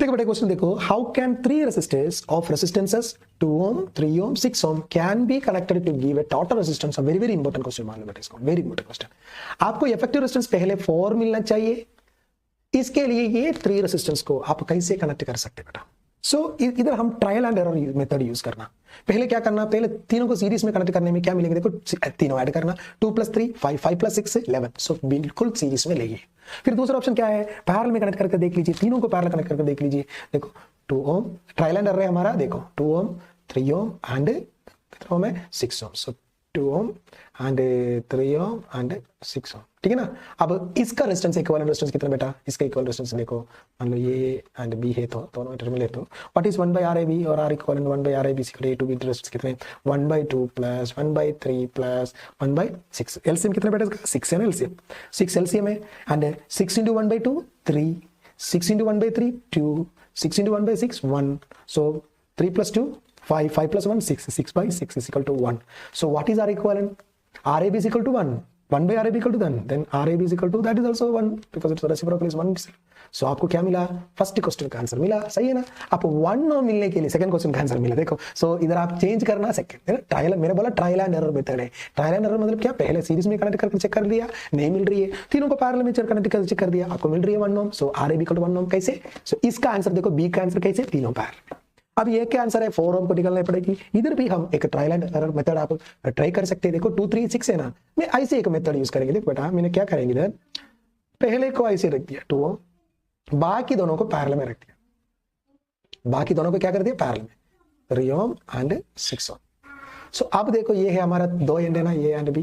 देखो बेटा क्वेश्चन देखो, how can three resistors of resistances 2 ohm 3 ohm 6 ohm can be connected to give a total resistance. Very very important question मान लो बेटा इसको, very important question. आपको effective resistance पहले 4 मिलना चाहिए, इसके लिए ये 3 रेसिस्टेंस को आप कैसे कनेक्ट कर सकते बेटा। सो इधर हम trial and error method use करना। पहले क्या करना, पहले तीनों को सीरीज में कनेक्ट करने में क्या मिलेंगे, देखो तीनों ऐड करना, 2 + 3 5 5 + 6 11, सो बिल्कुल सीरीज में लेंगे। फिर दूसरा ऑप्शन क्या है, पैरेलल में कनेक्ट करके देख लीजिए, तीनों को पैरेलल कनेक्ट करके देख लीजिए। देखो 2 ohm ट्रायल एंड एरर है हमारा, देखो 2 ohm 3 ohm एंड कितना ohm है 6 ohm, so 2 ohm and 3 ohm and 6 ohm, ठीक है ना। अब इसका रेजिस्टेंस इक्विवेलेंट रेजिस्टेंस कितना बेटा, इसका इक्विवेलेंट रेजिस्टेंस देखो, मान लो ये एंड बी है तो दोनों टर्मिनल है, तो व्हाट इज 1/RAB और R equivalent 1/RAB = A to B resistance कितने 1/2 + 1/3 + 1/6। एलसीएम कितना बेटा इसका 6 है ना, एलसीएम 6 एलसीएम है, and 6 × 1/2 3, 6 × 1/3 2, 6 × 1/6 1, so 3 + 2 5, 5 + 1 6, 6/6 = 1. So what is R equivalent? RAB is equal to 1, 1/RAB equal to 1, then RAB is equal to that is also 1 because its reciprocal is 1. So आपको क्या मिला, फर्स्ट क्वेश्चन का answer मिला, सही है ना। आपको 1 ohm मिलने के लिए सेकंड क्वेश्चन का आंसर मिला। देखो सो इधर आप चेंज करना सेकंड, ट्रायल, मैंने बोला ट्रायल एंड एरर मेथड है। ट्रायल एंड एरर मतलब क्या, पहले सीरीज में कनेक्ट करके चेक कर लिया, नहीं मिल रही है, तीनों को पैरेलल में कनेक्ट करके चेक कर दिया, आपको मिल रही है 1 ohm, सो RAB = 1 ohm। कैसे, सो इसका आंसर देखो, बी का आंसर कैसे, तीनों पैरेलल। अब ये क्या आंसर है, 4 ohm को निकालना पड़ेगी। इधर भी हम एक ट्रायल एंड एरर मेथड आप ट्राई कर सकते हैं। देखो 2 3 6 है ना, मैं ऐसे एक मेथड यूज करेंगे। देखो बेटा मैंने क्या करेंगे, इधर पहले को ऐसे रख दिया 2 ohm, बाकी दोनों को पैरेलल में रख दिया, बाकी दोनों को क्या कर दिया पैरेलल में, 3 ohm एंड 6 ohm। सो अब देखो ये है हमारा 2 एंड है ना, ये एंड बी,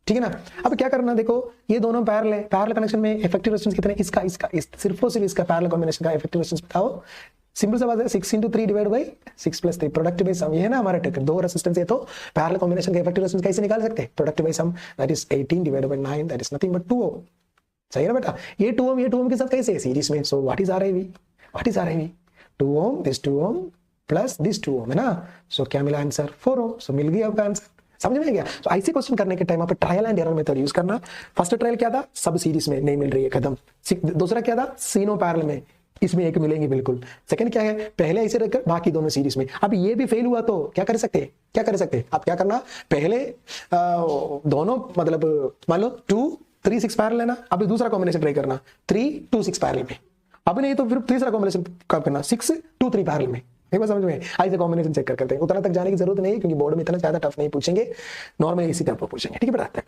ठीक है ना। अब क्या करना, देखो ये दोनों पैरेलल है, पैरेलल कनेक्शन में इफेक्टिव रेजिस्टेंस कितना है, इसका सिर्फ और सिर्फ इसका पैरेलल कॉम्बिनेशन का इफेक्टिव रेजिस्टेंस बताओ। सिंपल सा बात है, 6 × 3 / 6 + 3 प्रोडक्ट बाय सम, ये है ना हमारा टेक्निक, दो रेजिस्टेंस है तो पैरेलल कॉम्बिनेशन का इफेक्टिव रेजिस्टेंस कैसे निकाल सकते हैं, product by sum, that is 18 / 9, that is nothing but 2 ohm। सही है ना बेटा, ये 2 ohm ये 2 ohm के साथ कैसे सीरीज में, so what is RAB, what is RAB 2 ohm this 2 ohm plus this 2 ohm है ना। सो क्या मिला आंसर 4 ohm। सो मिल गया आपका आंसर, समझ में गया। तो ऐसे क्वेश्चन करने के टाइम आप trial and error method use करना। फर्स्ट ट्रायल क्या था, सब सीरीज में नहीं मिल रही है, खत्म। दूसरा क्या था, तीनों पैरेलल में, इसमें एक मिलेंगे बिल्कुल। सेकंड क्या है, पहले ऐसे रखकर बाकी दोनों सीरीज में। अब ये भी फेल हुआ तो क्या कर सकते हैं, क्या कर सकते हैं आप, क्या करना, पहले दोनों मतलब मान लो 2 3 6 पैरेलल है ना, अभी दूसरा कॉम्बिनेशन ट्राई करना 3 2 6 पैरेलल में, अब नहीं तो फिर तीसरा कॉम्बिनेशन करना 6 2 3 पैरेलल में। एक बार समझ में, ऐसे कॉम्बिनेशन चेक करते हैं। उतना तक जाने की जरूरत नहीं है क्योंकि बोर्ड में इतना ज्यादा टफ नहीं पूछेंगे, नॉर्मल इसी टाइप पर पूछेंगे, ठीक है बेटा।